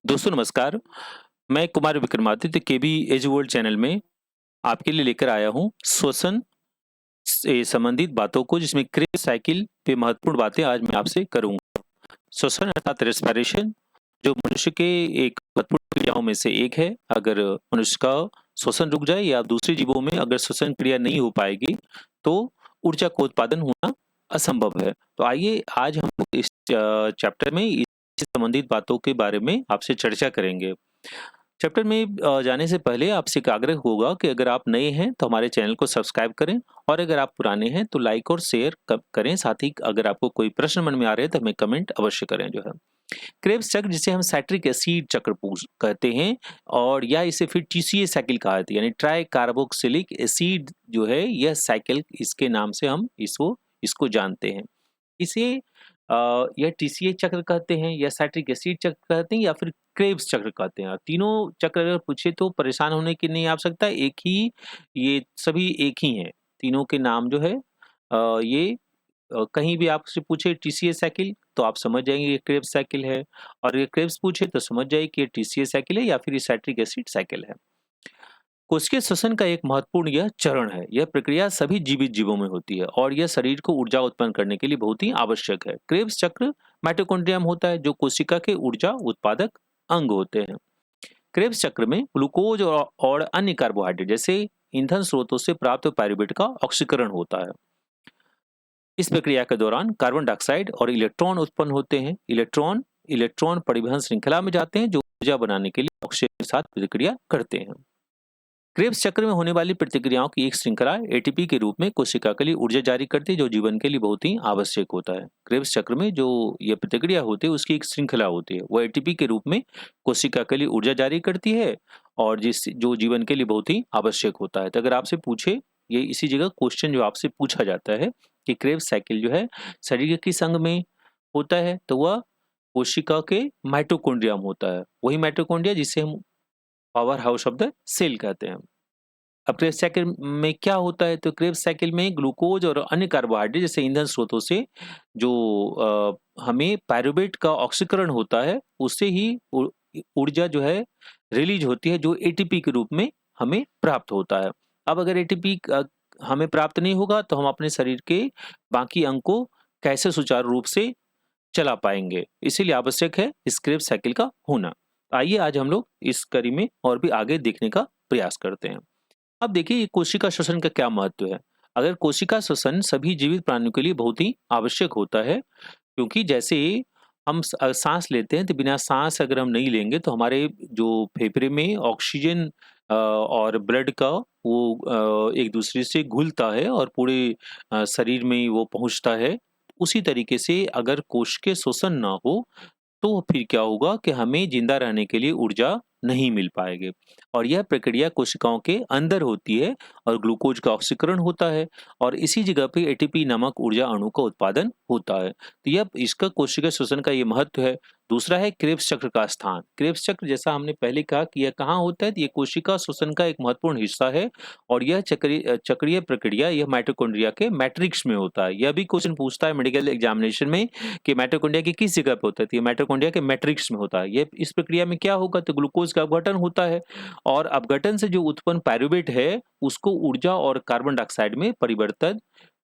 दोस्तों नमस्कार। मैं कुमार विक्रमादित्य केबी एज वर्ल्ड चैनल में आपके लिए लेकर आया हूँ श्वसन से संबंधित बातों को, जिसमें क्रेब साइकिल पे महत्वपूर्ण बातें आज मैं आपसे करूँगा। श्वसन अर्थात रेस्पिरेशन जो मनुष्य के एक महत्वपूर्ण क्रियाओं में से एक है। अगर मनुष्य का श्वसन रुक जाए या दूसरे जीवों में अगर श्वसन क्रिया नहीं हो पाएगी तो ऊर्जा का उत्पादन होना असंभव है। तो आइए आज हम इस चैप्टर में इससे संबंधित बातों के बारे में आपसे चर्चा करेंगे। चैप्टर में जाने से पहले आपसे एक आग्रह होगा कि अगर आप नए हैं तो हमारे चैनल को सब्सक्राइब करें, और अगर आप पुराने हैं तो लाइक और शेयर करें। साथ ही अगर आपको कोई प्रश्न मन में आ रहे हैं तो हमें कमेंट अवश्य करें जो है। क्रेब्स चक्र जिसे हम साइट्रिक एसिड चक्र कहते हैं, और या इसे फिर टीसीए साइकिल कहा जाता है, यानी ट्राई कार्बोक्सिलिक एसिड जो है यह साइकिल, इसके नाम से हम इसको इसको जानते हैं। इसे या टीसीए चक्र कहते हैं, या साइट्रिक एसिड चक्र कहते हैं, या फिर क्रेब्स चक्र कहते हैं। तीनों चक्र अगर पूछे तो परेशान होने की नहीं आवश्यकता, एक ही, ये सभी एक ही हैं। तीनों के नाम जो है ये कहीं भी आपसे पूछे टीसीए साइकिल तो आप समझ जाएंगे ये क्रेब्स साइकिल है, और ये क्रेब्स पूछे तो समझ जाइए कि ये टीसीए साइकिल है या फिर ये साइट्रिक एसिड साइकिल है। कोशिकीय श्वसन का एक महत्वपूर्ण यह चरण है। यह प्रक्रिया सभी जीवित जीवों में होती है और यह शरीर को ऊर्जा उत्पन्न करने के लिए बहुत ही आवश्यक है। क्रेब्स चक्र माइटोकॉन्ड्रियम होता है जो कोशिका के ऊर्जा उत्पादक अंग होते हैं। क्रेब्स चक्र में ग्लूकोज और अन्य कार्बोहाइड्रेट जैसे ईंधन स्रोतों से प्राप्त पायरुवेट का ऑक्सीकरण होता है। इस प्रक्रिया के दौरान कार्बन डाइऑक्साइड और इलेक्ट्रॉन उत्पन्न होते हैं। इलेक्ट्रॉन इलेक्ट्रॉन परिवहन श्रृंखला में जाते हैं जो ऊर्जा बनाने के लिए ऑक्सीजन के साथ प्रतिक्रिया करते हैं। क्रेब्स चक्र में होने वाली प्रतिक्रियाओं की एक श्रृंखला एटीपी के रूप में कोशिका के लिए ऊर्जा जारी करती है, जो जीवन के लिए बहुत ही आवश्यक होता है। क्रेब्स चक्र में जो ये प्रतिक्रिया होती है उसकी एक श्रृंखला होती है, वो एटीपी के रूप में कोशिका के लिए ऊर्जा जारी करती है, और जिस जो जीवन के लिए बहुत ही आवश्यक होता है। तो अगर आपसे पूछे, ये इसी जगह क्वेश्चन जो आपसे पूछा जाता है कि क्रेब्स साइकिल जो है शरीर के किस अंग में होता है, तो वह कोशिका के माइटोकॉन्ड्रिया में होता है। वही माइटोकॉन्ड्रिया जिसे हम powerhouse of the cell कहते हैं। अब क्रेब्स साइकिल में क्या होता है, तो क्रेब्स साइकिल में ग्लूकोज और अन्य कार्बोहाइड्रेट जैसे ईंधन स्रोतों से जो हमें पायरुवेट का ऑक्सीकरण होता है, उससे ही ऊर्जा जो है रिलीज होती है, जो एटीपी के रूप में हमें प्राप्त होता है। अब अगर एटीपी हमें प्राप्त नहीं होगा तो हम अपने शरीर के बाकी अंग को कैसे सुचारू रूप से चला पाएंगे, इसीलिए आवश्यक है इस क्रेब्स साइकिल का होना। आइए आज हम लोग इस कड़ी में और भी आगे देखने का प्रयास करते हैं। अब देखिए ये कोशिका श्वसन का क्या महत्व है। अगर कोशिका श्वसन सभी जीवित प्राणियों के लिए बहुत ही आवश्यक होता है, क्योंकि जैसे हम सांस लेते हैं तो बिना सांस अगर हम नहीं लेंगे तो हमारे जो फेफड़े में ऑक्सीजन और ब्लड का वो एक दूसरे से घुलता है और पूरे शरीर में वो पहुंचता है। उसी तरीके से अगर कोशिकीय श्वसन ना हो तो फिर क्या होगा कि हमें जिंदा रहने के लिए ऊर्जा नहीं मिल पाएगी, और यह प्रक्रिया कोशिकाओं के अंदर होती है और ग्लूकोज का ऑक्सीकरण होता है, और इसी जगह पे एटीपी नामक ऊर्जा अणु का उत्पादन होता है। तो यह इसका कोशिका श्वसन का ये महत्व है। दूसरा है क्रेब्स चक्र का स्थान। क्रेब्स चक्र जैसा हमने पहले कहा कि यह कहाँ होता है, तो ये कोशिका श्वसन का एक महत्वपूर्ण हिस्सा है, और यह चक्रीय प्रक्रिया यह माइटोकॉन्ड्रिया के मैट्रिक्स में होता है। यह भी क्वेश्चन पूछता है मेडिकल एग्जामिनेशन में कि माइटोकॉन्ड्रिया की किस जगह पे होता है, तो ये माइटोकॉन्ड्रिया के मैट्रिक्स में होता है। ये इस प्रक्रिया में क्या होगा, तो ग्लूकोज का अपघटन होता है, और अपघटन से जो उत्पन्न पायरुवेट है उसको ऊर्जा और कार्बन डाइऑक्साइड में परिवर्तित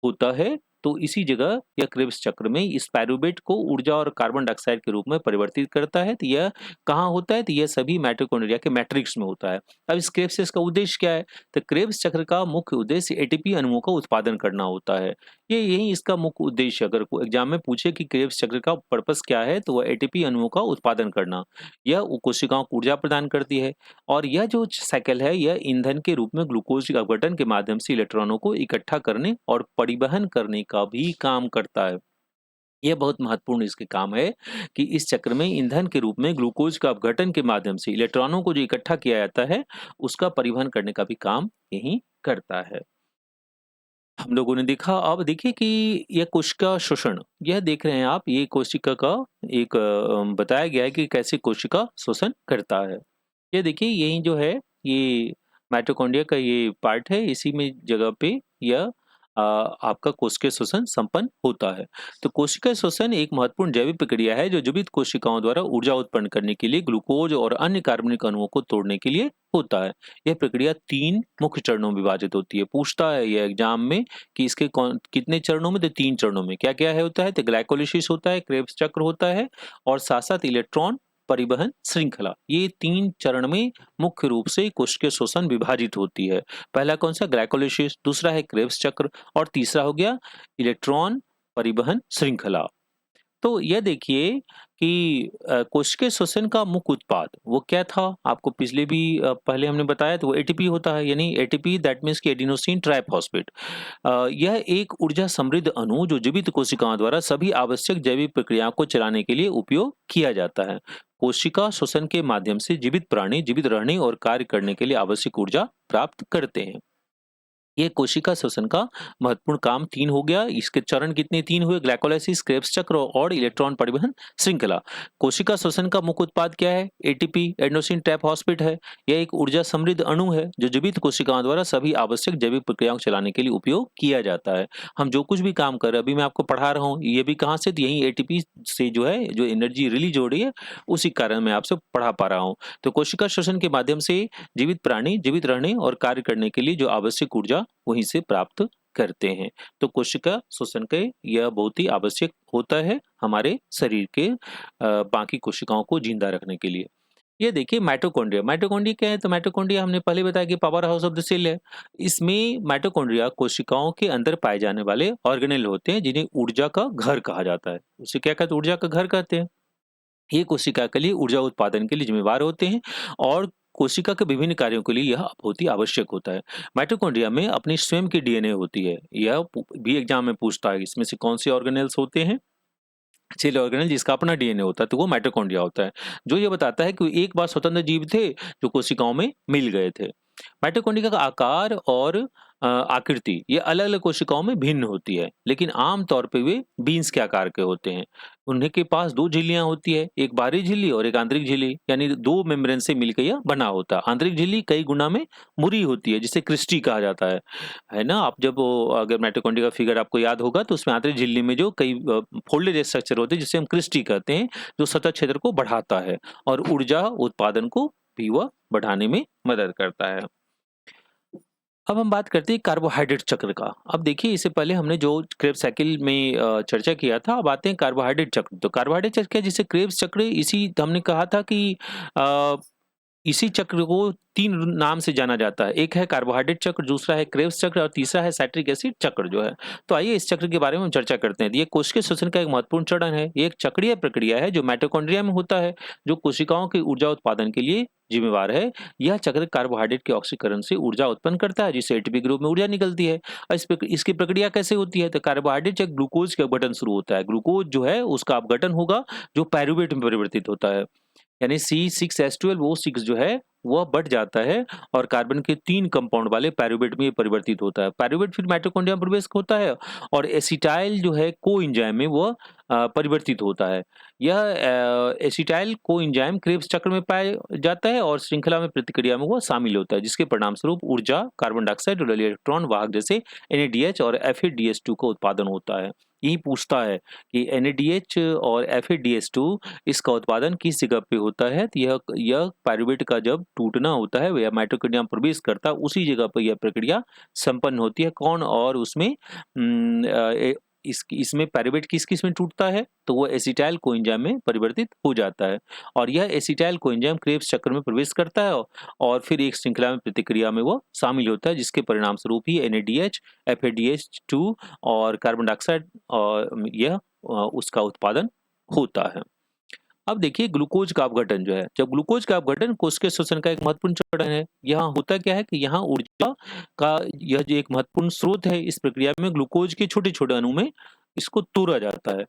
होता है। तो इसी जगह यह क्रेब्स चक्र में इस पायरुवेट को ऊर्जा और कार्बन डाइऑक्साइड के रूप में परिवर्तित करता है। तो यह कहाँ होता है, तो यह सभी माइटोकॉन्ड्रिया के मैट्रिक्स में होता है। अब इस क्रेब्स का उद्देश्य क्या है, तो क्रेब्स चक्र का मुख्य उद्देश्य एटीपी अणुओं का उत्पादन करना होता है। ये यही इसका मुख्य उद्देश्य, अगर एग्जाम में पूछे कि क्रेब्स चक्र का पर्पस क्या है, तो वह एटीपी अणुओं का उत्पादन करना। यह कोशिकाओं को ऊर्जा प्रदान करती है, और यह जो साइकिल है यह ईंधन के रूप में ग्लूकोज के अपघटन के माध्यम से इलेक्ट्रॉनों को इकट्ठा करने और परिवहन करने का भी काम करता है। यह बहुत महत्वपूर्ण इसके काम है कि इस चक्र में ईंधन के रूप में ग्लूकोज का अपघटन के माध्यम से इलेक्ट्रॉनों को जो इकट्ठा किया जाता है उसका परिवहन करने का भी काम यही करता है। हम लोगों ने देखा, अब देखिए कि यह कोशिका शोषण, यह देख रहे हैं आप, ये कोशिका का एक बताया गया है कि कैसे कोशिका शोषण करता है। ये देखिए यही जो है, ये माइटोकॉन्ड्रिया का ये पार्ट है, इसी में जगह पे यह आपका कोशिकीय श्वसन संपन्न होता है। तो कोशिकीय श्वसन एक महत्वपूर्ण जैविक प्रक्रिया है जो जीवित कोशिकाओं द्वारा ऊर्जा उत्पन्न करने के लिए ग्लूकोज और अन्य कार्बनिक अणुओं को तोड़ने के लिए होता है। यह प्रक्रिया 3 मुख्य चरणों में विभाजित होती है। पूछता है यह एग्जाम में कि इसके कितने चरणों में? तो 3 चरणों में। क्या-क्या है होता है? तो ग्लाइकोलिसिस होता है, क्रेब्स चक्र होता है और साथ-साथ इलेक्ट्रॉन परिवहन श्रृंखला। ये 3 चरण में मुख्य रूप से कोशिकीय श्वसन विभाजित होती है। पहला कौन सा? ग्लाइकोलिसिस, दूसरा है क्रेब्स चक्र और तीसरा हो गया इलेक्ट्रॉन परिवहन श्रृंखला। तो यह देखिए कि कोशिकीय श्वसन का मुख्य उत्पाद वो क्या था? आपको पिछले भी पहले हमने बताया, तो वो एटीपी होता है, यानी एटीपी दैट मीन्स कि एडिनोसिन ट्राइफॉस्फेट। यह एक ऊर्जा समृद्ध अणु जो जीवित कोशिकाओं द्वारा सभी आवश्यक जैविक प्रक्रियाओं को चलाने के लिए उपयोग किया जाता है। कोशिका श्वसन के माध्यम से जीवित प्राणी जीवित रहने और कार्य करने के लिए आवश्यक ऊर्जा प्राप्त करते हैं। ये कोशिका श्वसन का महत्वपूर्ण काम 3 हो गया। इसके चरण कितने? 3 हुए। ग्लाइकोलाइसिस, क्रेब्स चक्र और इलेक्ट्रॉन परिवहन श्रृंखला। कोशिका श्वसन का मुख्य उत्पाद क्या है? एटीपी, एडेनोसिन ट्राइफॉस्फेट है। यह एक ऊर्जा समृद्ध अणु है जो जीवित कोशिकाओं द्वारा सभी आवश्यक जैविक प्रक्रियाओं को चलाने के लिए उपयोग किया जाता है। हम जो कुछ भी काम कर रहे हैं, अभी मैं आपको पढ़ा रहा हूँ, ये भी कहाँ से? तो यही एटीपी से जो है, जो एनर्जी रिलीज हो रही है, उसी कारण मैं आपसे पढ़ा पा रहा हूँ। तो कोशिका श्वसन के माध्यम से जीवित प्राणी जीवित रहने और कार्य करने के लिए जो आवश्यक ऊर्जा वहीं से प्राप्त करते हैं। तो कोशिका श्वसन के यह बहुत ही आवश्यक होता है हमारे शरीर के बाकी कोशिकाओं को जिंदा रखने के लिए। ये देखिए माइटोकॉन्ड्रिया। माइटोकॉन्ड्रिया क्या है? तो माइटोकॉन्ड्रिया हमने पहले बताया कि powerhouse of the cell है। इसमें माइटोकॉन्ड्रिया कोशिकाओं के अंदर पाए जाने वाले ऑर्गेनेल होते हैं जिन्हें ऊर्जा का घर कहा जाता है। उसे क्या कहते हैं? ऊर्जा का घर कहते हैं। ये कोशिका के लिए ऊर्जा उत्पादन के लिए जिम्मेवार होते हैं और कोशिका के विभिन्न कार्यों के लिए यह बहुत ही आवश्यक होता है। माइटोकॉन्ड्रिया में अपनी स्वयं की डीएनए होती है। यह भी एग्जाम में पूछता है, इसमें से कौन से ऑर्गेनेल्स होते हैं? सेल ऑर्गेनेल जिसका अपना डीएनए होता है, तो वो माइटोकॉन्ड्रिया होता है, जो ये बताता है कि एक बार स्वतंत्र जीव थे जो कोशिकाओं में मिल गए थे। माइटोकॉन्ड्रिया का आकार और आकृति ये अलग-अलग कोशिकाओं में भिन्न होती है, लेकिन आम तौर पे वे बीन्स के आकार के होते हैं। उन्हीं के पास 2 झिल्लियाँ होती है, एक बाहरी झिल्ली और एक आंतरिक झिल्ली, यानी 2 मेम्ब्रेन से मिलकर यह बना होता है। आंतरिक झिल्ली कई गुना में मुरी होती है, जिसे क्रिस्टी कहा जाता है ना? आप जब अगर माइटोकॉन्ड्रिया का फिगर आपको याद होगा, तो उसमें आंतरिक झिल्ली में जो कई फोल्डेड स्ट्रक्चर होते हैं, जिसे हम क्रिस्टी कहते हैं, जो सतह क्षेत्र को बढ़ाता है और ऊर्जा उत्पादन को भी वह बढ़ाने में मदद करता है। अब हम बात करते हैं कार्बोहाइड्रेट चक्र का। अब देखिए, इससे पहले हमने जो क्रेब्स साइकिल में चर्चा किया था, अब आते हैं कार्बोहाइड्रेट चक्र। तो कार्बोहाइड्रेट चक्र क्या है? जिसे क्रेब्स चक्र, इसी हमने कहा था कि अ, इसी चक्र को 3 नाम से जाना जाता है। एक है कार्बोहाइड्रेट चक्र, दूसरा है क्रेब्स चक्र और तीसरा है साइट्रिक एसिड चक्र जो है। तो आइए इस चक्र के बारे में हम चर्चा करते हैं। ये कोशिकीय श्वसन का एक महत्वपूर्ण चरण है। ये एक चक्रीय प्रक्रिया है जो माइटोकॉन्ड्रिया में होता है, जो कोशिकाओं की ऊर्जा उत्पादन के लिए जिम्मेवार है। यह चक्र कार्बोहाइड्रेट के ऑक्सीकरण से ऊर्जा उत्पन्न करता है, जिससे एटीपी के रूप में ऊर्जा निकलती है। और इसकी प्रक्रिया कैसे होती है? तो कार्बोहाइड्रेट जब ग्लूकोज का अपघटन शुरू होता है, ग्लूकोज जो है उसका अपघटन होगा, जो पाइरूवेट में परिवर्तित होता है, यानी C6H12O6 जो है वह बढ़ जाता है और कार्बन के 3 कंपाउंड वाले पाइरूवेट में ये परिवर्तित होता है। पाइरूवेट फिर माइटोकॉन्ड्रिया में प्रवेश होता है और एसिटाइल जो है कोएंजाइम में वह परिवर्तित होता है। यह एसिटाइल कोएंजाइम क्रेब्स चक्र में पाया जाता है और श्रृंखला में प्रतिक्रिया में वह शामिल होता है, जिसके परिणामस्वरूप ऊर्जा, कार्बन डाइऑक्साइड और इलेक्ट्रॉन वाहक जैसे NADH और FADH2 का उत्पादन होता है। यही पूछता है कि NADH और FADH2 इसका उत्पादन किस जगह पे होता है? तो यह पाइरूवेट का जब टूटना होता है या माइटोकॉन्ड्रिया में प्रवेश करता है, उसी जगह पर यह प्रक्रिया संपन्न होती है। कौन? और उसमें इसमें पाइरूवेट किस में टूटता है? तो वो एसिटाइल कोएंजाइम में परिवर्तित हो जाता है और यह एसिटाइल कोएंजाइम क्रेब्स चक्र में प्रवेश करता है और फिर एक श्रृंखला में प्रतिक्रिया में वो शामिल होता है, जिसके परिणाम स्वरूप ही NADH, FADH2 और कार्बन डाइऑक्साइड और यह उसका उत्पादन होता है। अब देखिए ग्लूकोज का अपघटन जो है, जब ग्लूकोज का अपघटन कोशिकीय श्वसन का एक महत्वपूर्ण चरण है। यहाँ होता क्या है कि यहाँ ऊर्जा का यह जो एक महत्वपूर्ण स्रोत है, इस प्रक्रिया में ग्लूकोज के छोटे-छोटे अणु में इसको तोड़ा जाता है।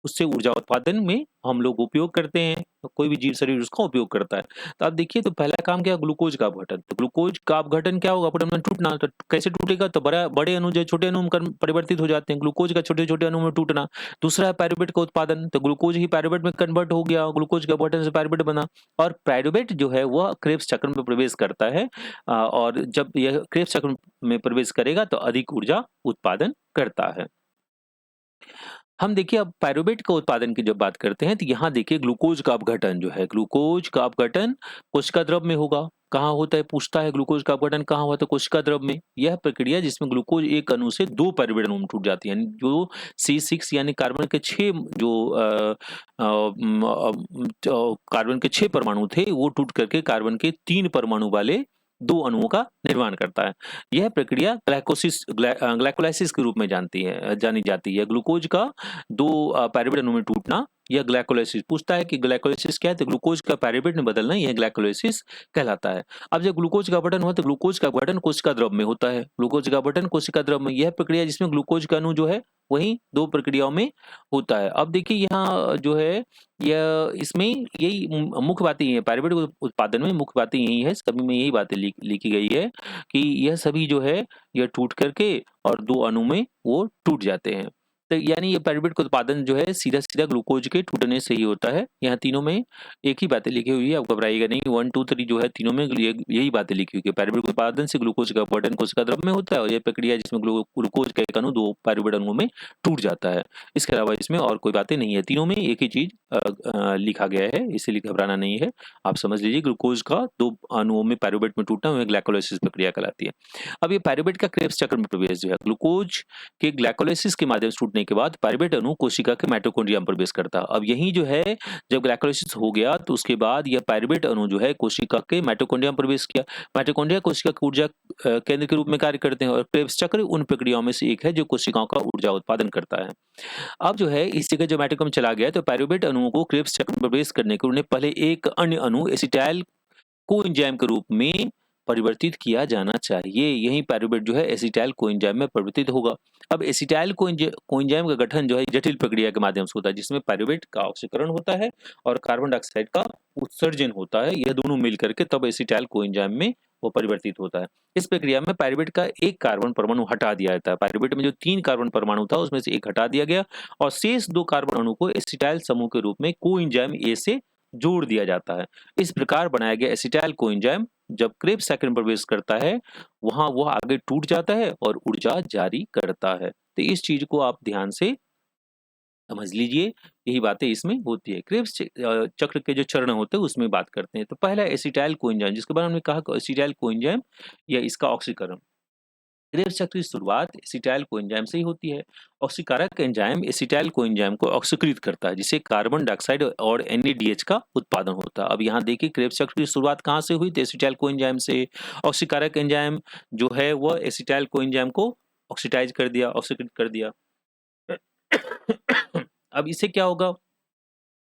उससे ऊर्जा उत्पादन में हम लोग उपयोग करते हैं, तो कोई भी जीव शरीर उसका उपयोग करता है। तो आप देखिए, तो पहला काम क्या है, ग्लूकोज का अपघटन। तो ग्लूकोज का अपघटन क्या होगा, अपघटन में टूटना। तो कैसे टूटेगा, तो बड़े अणु जो छोटे अणु में परिवर्तित हो जाते हैं, ग्लूकोज का छोटे छोटे अणु में टूटना। दूसरा है पायरुवेट का उत्पादन, तो ग्लूकोज ही पायरुवेट में कन्वर्ट हो गया, ग्लूकोज के अपघटन से पायरुवेट बना। और पायरुवेट जो है वह क्रेब्स चक्र में प्रवेश करता है, और जब यह क्रेब्स चक्र में प्रवेश करेगा तो अधिक ऊर्जा उत्पादन करता है। हम देखिए, अब पायरुवेट का उत्पादन की जब बात करते हैं, तो यहाँ देखिए ग्लूकोज का अपघटन जो है, ग्लूकोज का अपघटन कोशिका द्रव में होगा। कहाँ होता है, पूछता है ग्लूकोज का अपघटन कहाँ हुआ, तो कोशिका द्रव में। यह प्रक्रिया जिसमें ग्लूकोज एक अणु से 2 पायरुवेट अणु में टूट जाती है, यानी जो C6 यानी कार्बन के 6 जो कार्बन के 6 परमाणु थे, वो टूट करके कार्बन के 3 परमाणु वाले 2 अणुओं का निर्माण करता है। यह प्रक्रिया ग्लाइकोलाइसिस के रूप में जानी जाती है। ग्लूकोज का 2 पायरुवेट अणु में टूटना, यह ग्लाइकोलाइसिस। पूछता है कि ग्लाइकोलाइसिस क्या है, तो ग्लूकोज का पायरुवेट में बदलना, यह ग्लाइकोलाइसिस कहलाता है। अब जब ग्लूकोज का अपघटन हुआ, तो ग्लूकोज का अपघटन कोशिका द्रव में होता है। ग्लूकोज का अपघटन कोशिका द्रव में, यह प्रक्रिया जिसमें ग्लूकोज का अणु जो है वही 2 प्रक्रियाओं में होता है। अब देखिए यहाँ जो है, यह इसमें यही मुख्य बातें ये हैं, पायरुवेट उत्पादन में मुख्य बातें यही है, सभी में यही बातें लिखी गई है कि यह सभी जो है, यह टूट करके और 2 अणु में वो टूट जाते हैं। तो यानी ये पायरुवेट का उत्पादन जो है सीधा-सीधा ग्लूकोज के टूटने से ही होता है। यहाँ तीनों में एक ही बातें लिखी हुई है, आप घबराइएगा नहीं। 1, 2, 3 जो है, तीनों में यही बातें लिखी हुई है। पायरुवेट के उत्पादन से ग्लूकोज का अपघटन कोशिका द्रव में होता है, और यह प्रक्रिया जिसमें ग्लूकोज का एक अणु 2 पायरुवेट अणुओं में टूट जाता है। इसके अलावा इसमें और कोई बातें नहीं है, तीनों में एक ही चीज लिखा गया है, इसीलिए घबराना नहीं है। आप समझ लीजिए, ग्लूकोज का 2 अणुओं में पायरुवेट में टूटना, वह ग्लाइकोलाइसिस प्रक्रिया कहलाती है। अब ये पायरुवेट का क्रेब्स चक्र में प्रवेश जो है, ग्लूकोज के ग्लाइकोलाइसिस के माध्यम से टूटने के बाद पायरुवेट अणु कोशिका के माइटोकॉन्ड्रिया में प्रवेश करता है। अब यही जो है, जब ग्लाइकोलाइसिस हो गया, तो उसके बाद यह पायरुवेट अणु जो है कोशिका के माइटोकॉन्ड्रिया में प्रवेश किया। माइटोकॉन्ड्रिया कोशिका की ऊर्जा केंद्र के रूप में कार्य करते हैं, और क्रेब्स चक्र उन प्रक्रियाओं में से एक है जो कोशिकाओं का ऊर्जा उत्पादन करता है। अब जो है, इस जगह जो माइटोकॉन्ड्रिया में चला गया, तो पायरुवेट अणुओं को क्रेब्स चक्र में प्रवेश करने के लिए उन्हें पहले एक अन्य अणु एसिटाइल कोएंजाइम के रूप में परिवर्तित किया जाना चाहिए। यही पायरुवेट जो है एसिटाइल कोएंजाइम में परिवर्तित होगा। अब एसिटाइल कोएंजाइम का गठन जो है जटिल प्रक्रिया के माध्यम से होता है, जिसमें पायरुवेट का ऑक्सीकरण होता है और कार्बन डाइऑक्साइड का उत्सर्जन होता है। यह दोनों मिल करके तब एसिटाइल कोएंजाइम में वो परिवर्तित होता है। इस प्रक्रिया में पायरुवेट का एक कार्बन परमाणु हटा दिया जाता है। पायरुवेट में जो 3 कार्बन परमाणु था, उसमें से एक हटा दिया गया, और शेष 2 कार्बन अणु को एसिटाइल समूह के रूप में कोएंजाइम ए से जोड़ दिया जाता है। इस प्रकार बनाया गया एसिटाइल कोएंजाइम जब क्रेब्स चक्र में प्रवेश करता है, वहां वह आगे टूट जाता है और ऊर्जा जारी करता है। तो इस चीज को आप ध्यान से समझ लीजिए, यही बातें इसमें होती है। क्रेब्स चक्र के जो चरण होते हैं उसमें बात करते हैं। तो पहला एसिटाइल कोएंजाइम, जिसके बारे में हमने कहा एसिटाइल कोएंजाइम या इसका ऑक्सीकरण। क्रेब्स चक्र की शुरुआत एसिटाइल कोएंजाइम से ही होती है। ऑक्सीकारक एंजाइम एसिटाइल कोएंजाइम को ऑक्सीकृत करता है, जिससे कार्बन डाइऑक्साइड और NADH का उत्पादन होता है। अब यहाँ देखिए, क्रेब्स चक्र की शुरुआत कहाँ से हुई, तो एसिटाइल कोएंजाइम से। ऑक्सीकारक एंजाइम जो है वह एसिटाइल कोएंजाइम को ऑक्सीडाइज कर दिया, ऑक्सीकृत कर दिया। अब इससे क्या होगा,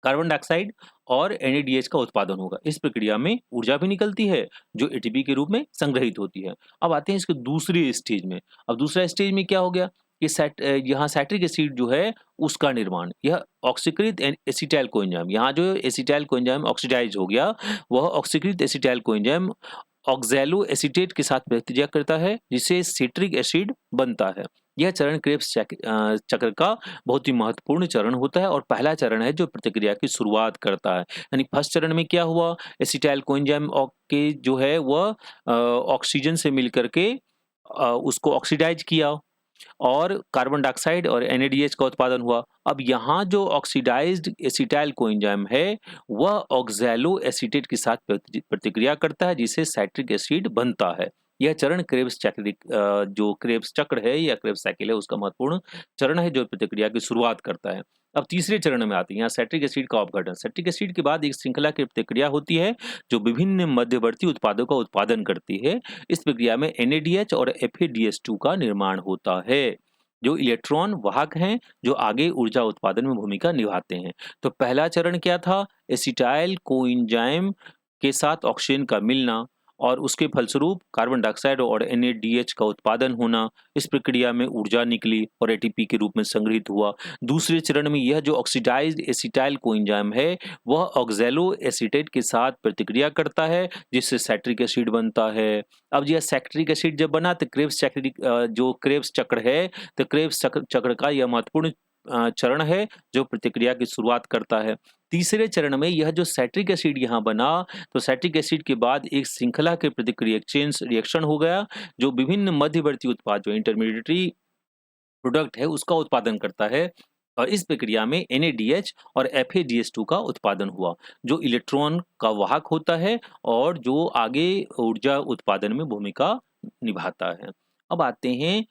कार्बन डाइऑक्साइड और NADH का उत्पादन होगा। इस प्रक्रिया में ऊर्जा भी निकलती है, जो ATP के रूप में संग्रहित होती है। अब आते हैं इसके दूसरे स्टेज में। अब दूसरा स्टेज में क्या हो गया कि यहाँ साइट्रिक एसिड जो है उसका निर्माण, यह ऑक्सीकृत एसिटाइल कोएंजाइम, यहाँ जो एसिटाइल कोएंजाइम ऑक्सीडाइज हो गया, वह ऑक्सीकृत एसिटाइल कोएंजाइम ऑक्सैलो एसीटेट के साथ प्रतिक्रिया करता है, जिससे सिट्रिक एसिड बनता है। यह चरण क्रेब्स चक्र का बहुत ही महत्वपूर्ण चरण होता है, और पहला चरण है जो प्रतिक्रिया की शुरुआत करता है। यानी फर्स्ट चरण में क्या हुआ, एसिटाइल कोएंजाइम के जो है वह ऑक्सीजन से मिलकर के उसको ऑक्सीडाइज किया, और कार्बन डाइऑक्साइड और NADH का उत्पादन हुआ। अब यहाँ जो ऑक्सीडाइज्ड एसिटाइल कोएंजाइम है, वह ऑक्सैलो एसीटेट के साथ प्रतिक्रिया करता है, जिससे साइट्रिक एसिड बनता है। यह चरण क्रेब्स चक्र जो क्रेब्स चक्र है या क्रेब्स साइकिल है, उसका महत्वपूर्ण चरण है, जो प्रतिक्रिया की शुरुआत करता है। अब तीसरे चरण में आती है यहाँ साइट्रिक एसिड का अपघटन। साइट्रिक एसिड के बाद एक श्रृंखला की प्रतिक्रिया होती है, जो विभिन्न मध्यवर्ती उत्पादों का उत्पादन करती है। इस प्रक्रिया में NADH और FADH2 का निर्माण होता है, जो इलेक्ट्रॉन वाहक हैं, जो आगे ऊर्जा उत्पादन में भूमिका निभाते हैं। तो पहला चरण क्या था, एसिटाइल कोएंजाइम के साथ ऑक्सीजन का मिलना, और उसके फलस्वरूप कार्बन डाइऑक्साइड और NADH का उत्पादन होना, इस प्रक्रिया में ऊर्जा निकली और ATP के रूप में संग्रहित हुआ। दूसरे चरण में यह जो ऑक्सीडाइज्ड एसिटाइल कोएंजाइम है, वह ऑक्सैलो एसीटेट के साथ प्रतिक्रिया करता है, जिससे सैट्रिक एसिड बनता है। अब यह सैट्रिक एसिड जब बना तो जो क्रेब्स चक्र है, तो क्रेब्स चक्र का यह महत्वपूर्ण चरण है जो प्रतिक्रिया की शुरुआत करता है। तीसरे चरण में यह जो सैट्रिक एसिड यहाँ बना, तो सैट्रिक एसिड के बाद एक श्रृंखला के प्रतिक्रिया चेन रिएक्शन हो गया, जो विभिन्न मध्यवर्ती उत्पाद जो इंटरमीडिएटरी प्रोडक्ट है उसका उत्पादन करता है, और इस प्रक्रिया में NADH और FADH2 का उत्पादन हुआ, जो इलेक्ट्रॉन का वाहक होता है और जो आगे ऊर्जा उत्पादन में भूमिका निभाता है। अब आते हैं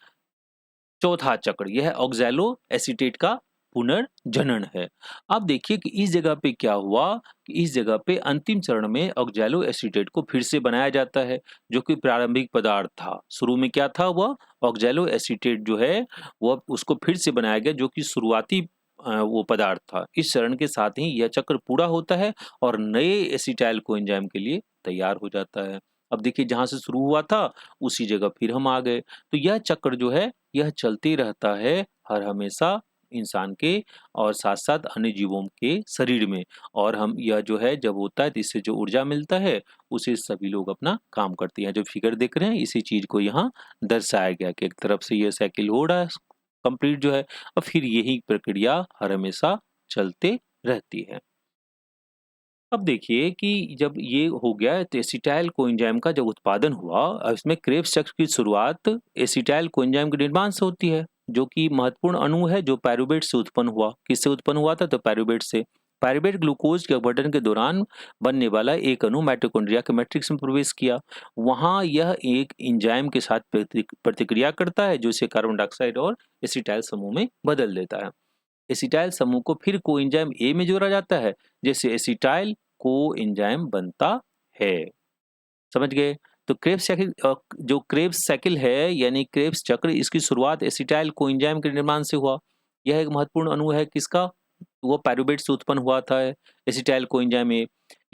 चौथा चक्र, यह ऑक्सैलो एसीटेट का पुनर्जनन है। अब देखिए कि इस जगह पे क्या हुआ कि इस जगह पे अंतिम चरण में ऑक्सैलो एसीटेट को फिर से बनाया जाता है, जो कि प्रारंभिक पदार्थ था। शुरू में क्या था, वह ऑक्सैलो एसीटेट जो है वह उसको फिर से बनाया गया, जो कि शुरुआती वो पदार्थ था। इस चरण के साथ ही यह चक्र पूरा होता है और नए एसिटाइल कोएंजाइम के लिए तैयार हो जाता है। अब देखिए जहां से शुरू हुआ था उसी जगह फिर हम आ गए। तो यह चक्र जो है यह चलते रहता है हर हमेशा इंसान के और साथ-साथ अन्य जीवों के शरीर में, और हम यह जो है जब होता है तो इससे जो ऊर्जा मिलता है उसे सभी लोग अपना काम करते हैं। जो फिगर देख रहे हैं इसी चीज को यहाँ दर्शाया गया कि एक तरफ से यह साइकिल हो रहा है कंप्लीट जो है, और फिर यही प्रक्रिया हर हमेशा चलते रहती है। अब देखिए कि जब ये हो गया तो एसिटाइल कोएंजाइम का जब उत्पादन हुआ, इसमें क्रेब्स चक्र की शुरुआत एसिटाइल कोएंजाइम के निर्माण से होती है, जो कि महत्वपूर्ण अणु है जो पायरुवेट से उत्पन्न हुआ। किससे उत्पन्न हुआ था, तो पायरुवेट से। पायरुवेट ग्लूकोज के अपघटन के दौरान बनने वाला एक अणु माइटोकॉन्ड्रिया के मैट्रिक्स में प्रवेश किया। वहां यह एक एंजाइम के साथ प्रतिक्रिया करता है, जो इसे कार्बन डाइऑक्साइड और एसिटाइल समूह में बदल देता है। एसिटाइल समूह को फिर कोएंजाइम ए में जोड़ा जाता है, जैसे एसिटाइल कोएंजाइम बनता है। समझ गए? तो क्रेब्स साइकिल जो क्रेब्स साइकिल है यानी क्रेब्स चक्र, इसकी शुरुआत एसिटाइल कोएंजाइम के निर्माण से हुआ। यह एक महत्वपूर्ण अणु है किसका, वो पायरुवेट से उत्पन्न हुआ था एसिटाइल कोएंजाइम ए।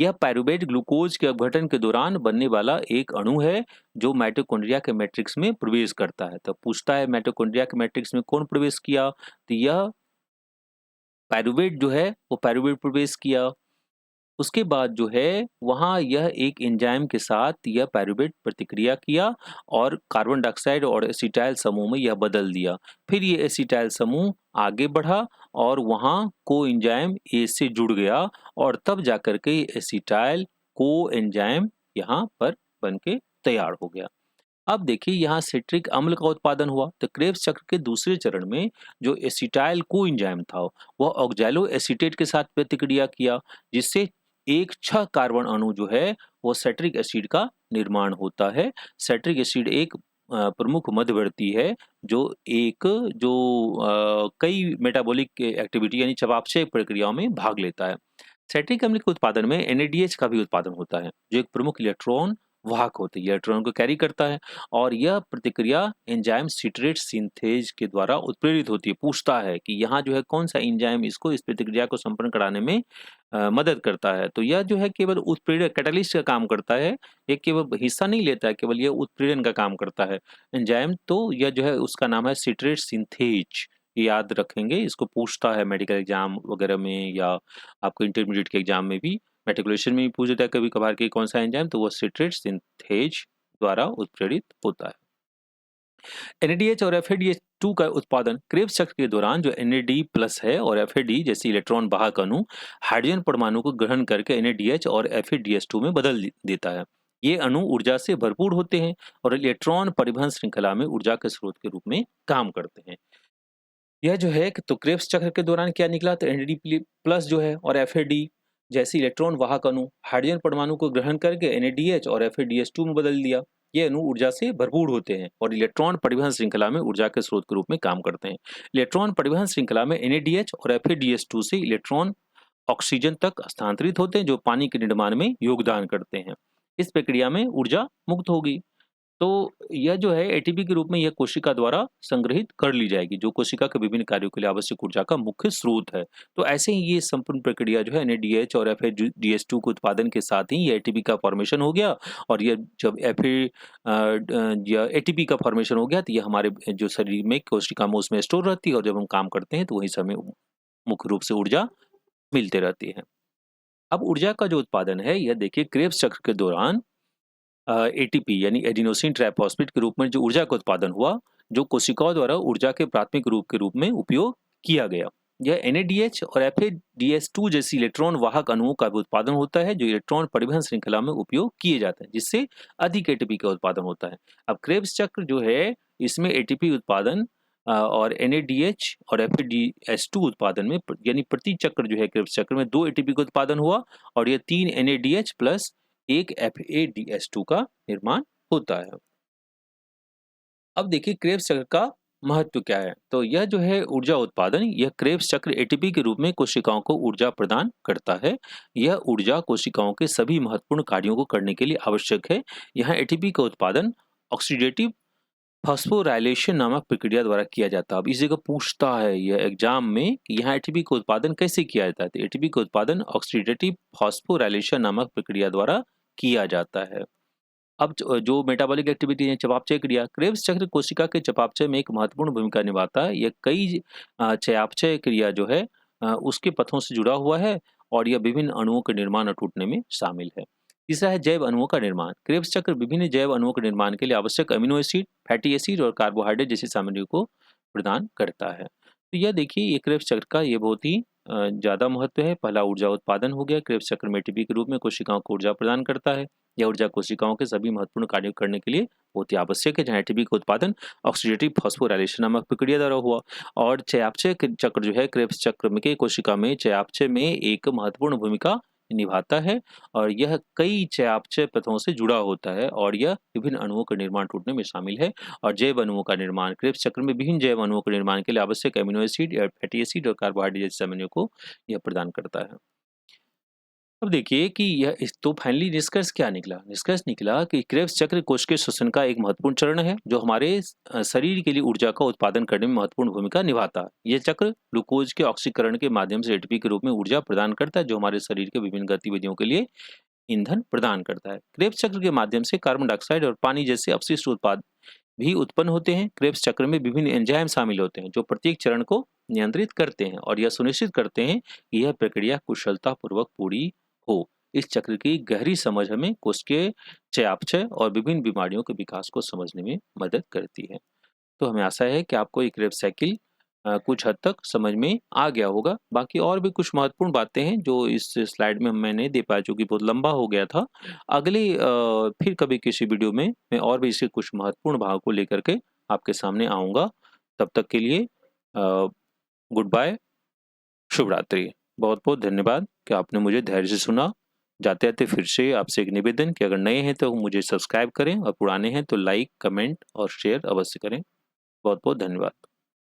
यह पायरुवेट ग्लूकोज के अपघटन के दौरान बनने वाला एक अणु है जो माइटोकॉन्ड्रिया के मैट्रिक्स में प्रवेश करता है। तो पूछता है माइटोकॉन्ड्रिया के मैट्रिक्स में कौन प्रवेश किया, तो यह पायरुवेट जो है वो पायरुवेट प्रवेश किया। उसके बाद जो है वहाँ यह एक एंजाइम के साथ यह पायरुवेट प्रतिक्रिया किया और कार्बन डाइऑक्साइड और एसिटाइल समूह में यह बदल दिया। फिर ये एसिटाइल समूह आगे बढ़ा और वहाँ को एंजाइम ए से जुड़ गया, और तब जाकर के एसिटाइल को एंजाइम यहाँ पर बन के तैयार हो गया। अब देखिए यहाँ सिट्रिक अम्ल का उत्पादन हुआ। तो क्रेब्स चक्र के दूसरे चरण में जो एसिटाइल कोएंजाइम था वह ऑक्सैलो एसीटेट के साथ प्रतिक्रिया किया, जिससे एक 6 कार्बन अणु जो है वो सेट्रिक एसिड का निर्माण होता है। सेट्रिक एसिड एक प्रमुख मध्यवर्ती है जो कई मेटाबॉलिक एक्टिविटी यानी चयापचय प्रक्रियाओं में भाग लेता है। सेट्रिक अम्ल के उत्पादन में NADH का भी उत्पादन होता है, जो एक प्रमुख इलेक्ट्रॉन वाहक होती है, इलेक्ट्रॉन को कैरी करता है, और यह प्रतिक्रिया एंजाइम सिट्रेट सिंथेज के द्वारा उत्प्रेरित होती है। पूछता है कि यहाँ जो है कौन सा एंजाइम इसको इस प्रतिक्रिया को संपन्न कराने में मदद करता है, तो यह जो है केवल उत्प्रेरक कैटलिस्ट का काम करता है, ये केवल हिस्सा नहीं लेता है, केवल यह उत्प्रेरण का काम करता है एंजाइम। तो यह जो है उसका नाम है सिट्रेट सिंथेज, याद रखेंगे, इसको पूछता है मेडिकल एग्जाम वगैरह में या आपको इंटरमीडिएट के एग्जाम में भी, मेट्रिकुलेशन में भी पूछ देता है कभी कभार कि कौन सा एंजाइम, तो वो सिट्रेट सिंथेज द्वारा उत्प्रेरित होता है। NADH और FADH2 का उत्पादन क्रेब्स चक्र के दौरान जो NAD+ है और FAD जैसे इलेक्ट्रॉन वाहक अणु हाइड्रोजन परमाणु को ग्रहण करके NADH और FADH2 में बदल देता है। ये अणु ऊर्जा से भरपूर होते हैं और इलेक्ट्रॉन परिवहन श्रृंखला में ऊर्जा के स्रोत के रूप में काम करते हैं। यह जो है तो क्रेब्स चक्र के दौरान क्या निकला, तो NAD+ जो है और FAD जैसे इलेक्ट्रॉन वाहक अणु हाइड्रोजन परमाणु को ग्रहण करके NADH और FADH2 में बदल दिया। ये अणु ऊर्जा से भरपूर होते हैं और इलेक्ट्रॉन परिवहन श्रृंखला में ऊर्जा के स्रोत के रूप में काम करते हैं। इलेक्ट्रॉन परिवहन श्रृंखला में NADH और FADH2 से इलेक्ट्रॉन ऑक्सीजन तक स्थानांतरित होते हैं, जो पानी के निर्माण में योगदान करते हैं। इस प्रक्रिया में ऊर्जा मुक्त होगी। तो यह जो है एटीपी के रूप में यह कोशिका द्वारा संग्रहित कर ली जाएगी, जो कोशिका के विभिन्न कार्यों के लिए आवश्यक ऊर्जा का मुख्य स्रोत है। तो ऐसे ही ये संपूर्ण प्रक्रिया जो है एनएडीएच और एफएडीएच2 के उत्पादन के साथ ही ये एटीपी का फॉर्मेशन हो गया, और ये जब या एटीपी का फॉर्मेशन हो गया तो ये हमारे जो शरीर में कोशिका में उसमें स्टोर रहती है, और जब हम काम करते हैं तो वहीं से हमें मुख्य रूप से ऊर्जा मिलती रहती है। अब ऊर्जा का जो उत्पादन है, यह देखिए क्रेब्स चक्र के दौरान एटीपी यानी एडिनोसिन ट्राइफॉस्फेट के रूप में जो ऊर्जा का उत्पादन हुआ, जो कोशिकाओं द्वारा ऊर्जा के प्राथमिक रूप के रूप में उपयोग किया गया। यह एनएडीएच और एफएडीएच2 जैसी इलेक्ट्रॉन वाहक अणुओं का भी उत्पादन होता है, जो इलेक्ट्रॉन परिवहन श्रृंखला में उपयोग किए जाते हैं, जिससे अधिक एटीपी का उत्पादन होता है। अब क्रेब्स चक्र जो है, इसमें एटीपी उत्पादन और एनएडीएच और एफएडीएच2 उत्पादन में यानी प्रति चक्र जो है क्रेब्स चक्र में 2 एटीपी का उत्पादन हुआ, और यह 3 एनएडीएच प्लस 1 एफएडीएच2 का निर्माण होता है। अब देखिए क्रेब्स चक्र का महत्व क्या है। तो यह जो है ऊर्जा उत्पादन, यह क्रेब्स चक्र एटीपी के रूप में कोशिकाओं को ऊर्जा प्रदान करता है। यह ऊर्जा कोशिकाओं के सभी महत्वपूर्ण कार्यों को करने के लिए आवश्यक है। यहाँ एटीपी का उत्पादन ऑक्सीडेटिव फॉस्फोराइलेशन नामक प्रक्रिया द्वारा किया जाता है। अब इस जगह पूछता है यह एग्जाम में कि यहाँ एटीपी का उत्पादन कैसे किया जाता है। तो एटीपी का उत्पादन ऑक्सीडेटिव फॉस्फोराइलेशन नामक प्रक्रिया द्वारा किया जाता है। अब जो मेटाबॉलिक एक्टिविटी है, चयापचय क्रिया, क्रेब्स चक्र कोशिका के चयापचय में एक महत्वपूर्ण भूमिका निभाता है। यह कई चयापचय क्रिया जो है उसके पथों से जुड़ा हुआ है, और यह विभिन्न अणुओं के निर्माण और टूटने में शामिल है। तीसरा है जैव अणुओं का निर्माण। क्रेब्स चक्र विभिन्न जैव अणुओं के निर्माण के लिए आवश्यक अमीनो एसिड, फैटी एसिड और कार्बोहाइड्रेट जैसी सामग्रियों को प्रदान करता है। तो यह देखिए ये क्रेब्स चक्र का ये बहुत ही ज़्यादा महत्व है। पहला ऊर्जा उत्पादन हो गया। क्रेब्स चक्र में एटीपी के रूप में कोशिकाओं को ऊर्जा प्रदान करता है। यह ऊर्जा कोशिकाओं के सभी महत्वपूर्ण कार्यों करने के लिए बहुत ही आवश्यक है, जहाँ एटीपी का उत्पादन ऑक्सीडेटिव फॉस्फोराइलेशन नामक प्रक्रिया द्वारा हुआ। और चयापचय चक्र जो है क्रेब्स चक्र में के कोशिका में चयापचय में एक महत्वपूर्ण भूमिका निभाता है, और यह कई चयापचय पथों से जुड़ा होता है, और यह विभिन्न अणुओं के निर्माण टूटने में शामिल है। और जैव अणुओं का निर्माण, क्रेब्स चक्र में विभिन्न जैव अणुओं के निर्माण के लिए आवश्यक अमीनो एसिड या फैटी एसिड और कार्बोहाइड्रेट जैसे सामग्रियों को यह प्रदान करता है। अब देखिए कि यह इस तो फाइनली निष्कर्ष क्या निकला? निष्कर्ष निकला कि क्रेब्स चक्र कोश के श्वसन का एक महत्वपूर्ण चरण है, जो हमारे शरीर के लिए ऊर्जा का उत्पादन करने में महत्वपूर्ण भूमिका निभाता है। यह चक्र ग्लूकोज के ऑक्सीकरण के माध्यम से एटीपी के रूप में ऊर्जा प्रदान करता है, जो हमारे शरीर के विभिन्न गतिविधियों के लिए ईंधन प्रदान करता है। क्रेब्स चक्र के माध्यम से कार्बन डाइऑक्साइड और पानी जैसे अपशिष्ट उत्पाद भी उत्पन्न होते हैं। क्रेब्स चक्र में विभिन्न एंजाइम शामिल होते हैं, जो प्रत्येक चरण को नियंत्रित करते हैं, और यह सुनिश्चित करते हैं कि यह प्रक्रिया कुशलतापूर्वक पूरी हो। इस चक्र की गहरी समझ हमें कोशिकीय चयापचय और विभिन्न बीमारियों के विकास को समझने में मदद करती है। तो हमें आशा है कि आपको ये क्रेब्स साइकिल कुछ हद तक समझ में आ गया होगा। बाकी और भी कुछ महत्वपूर्ण बातें हैं जो इस स्लाइड में मैं नहीं दे पाया, चूँकि बहुत लंबा हो गया था। अगली फिर कभी किसी वीडियो में मैं और भी इसके कुछ महत्वपूर्ण भागों को लेकर के आपके सामने आऊँगा। तब तक के लिए गुड बाय, शुभ रात्रि। बहुत-बहुत धन्यवाद कि आपने मुझे धैर्य से सुना। जाते-जाते फिर से आपसे एक निवेदन कि अगर नए हैं तो मुझे सब्सक्राइब करें, और पुराने हैं तो लाइक, कमेंट और शेयर अवश्य करें। बहुत-बहुत धन्यवाद।